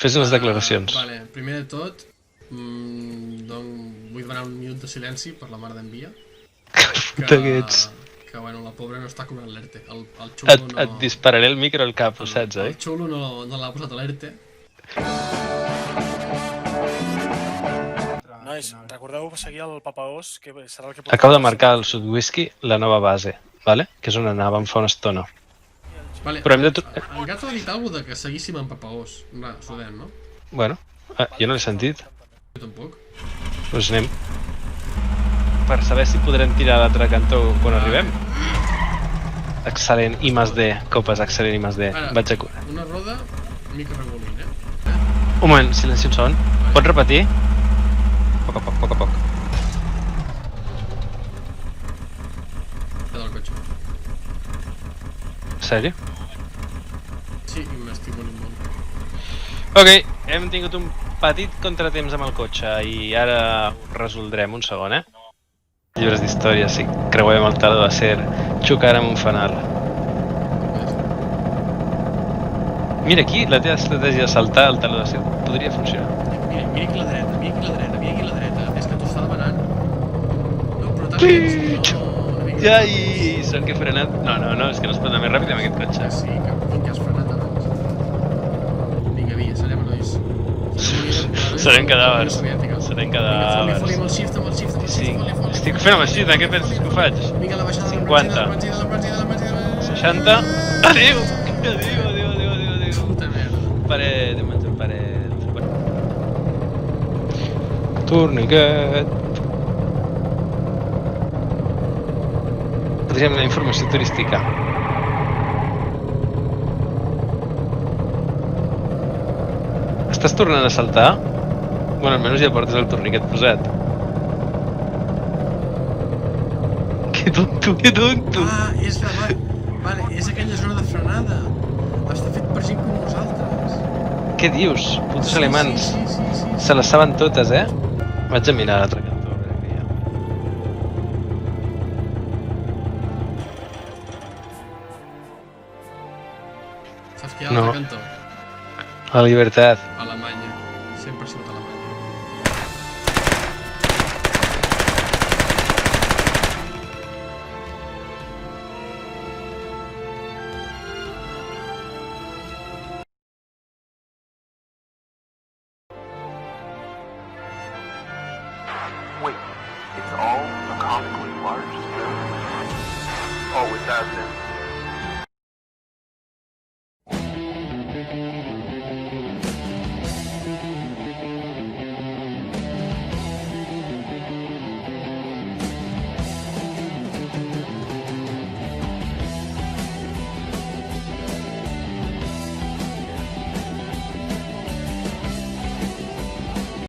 Fes unes declaracions. Vale, primer de tot, vull demanar un minut de silenci per la mare d'envia. Puta que ets. Que bueno, la pobra no està cobrant l'ERTE. El xulo no... Et dispararé el micro al cap, ho saps, El oi? xulo no l'ha posat a l'ERTE. Nois, recordeu seguir el Papaós, que serà el que... Acabo de marcar al Sud Whisky la nova base, vale? Que és on anàvem fa una estona. Vale, Però hem de... en Gato ha dit alguna que seguíssim en Papaós. Sudem, no? Bueno, jo no l'he sentit. Jo tampoc. Doncs anem. Per saber si podrem tirar a l'altre cantó quan arribem. Excel·lent, I más D. Copes, excel·lent, I más D. Vaig a curar. Una roda, mica regulint, Un moment, silenci un segon. Pots repetir? A poc, a poc. Del cotxe. Sèrio? Sí, i m'estic morint molt. Ok, hem tingut un petit contratemps amb el cotxe i ara ho resoldrem. Un segon, Llibres d'història, si creuem el taló d'acer, xocar amb un fanal. Mira aquí, la teva estratègia de saltar el taló d'acer podria funcionar. Mira aquí la dreta. És que t'ho està demanant. No, però també... Ja, i sort que he frenat. No, és que no es pot anar més ràpid amb aquest cotxe. Sí, que has frenat abans. Vinga, salem, nois. Serem cadàvers. Foli amb el shift, Sí, estic fent amb el shift, què penses que ho faig? Vinga, la baixada, 50, 60... Adéu! Puta merda. Paret, hem menjat paret. Torniquet. Podríem la informació turística. Estàs tornant a saltar? Bueno, almenys ja portes el torniquet posat. Que tonto! Ah, és la... Vale, és aquella zona de frenada. Està fet per gent com nosaltres. Què dius? Putos alemans. Sí. Se les saben totes, Vaig a mirar a l'altre cantó, a veure què hi ha. Saps què hi ha a l'altre cantó? La Libertad. Alemanya. 100% Alemanya. Wait, it's all a comically large spoon? Oh, it doesn't.